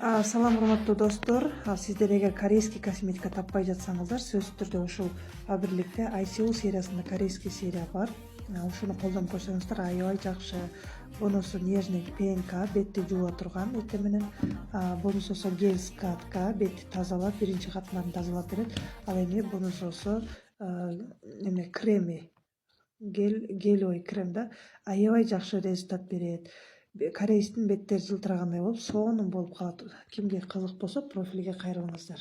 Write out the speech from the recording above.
Салам урматтуу достор. Сиздер эгер корейский косметика таппай жатсаңыздар, сөзсүз түрдө ушул Фаберликте ICU сериясында корейский серия бар. Ушуну колдонуп койсоңуздар аябай жакшы. Бонусу нежный ПНК, бетти жууа турган эртең менен. Бонусу гель скатка, бетти тазалап, биринчи катмарын тазалап берет. Ал эми бонусу эме креми, гелевый крем да аябай жакшы результат берет. Корейстин беттери жылтырагандай болуп, сонун болуп калат. Кимге кызык болсо профилге кайрылыңыздар.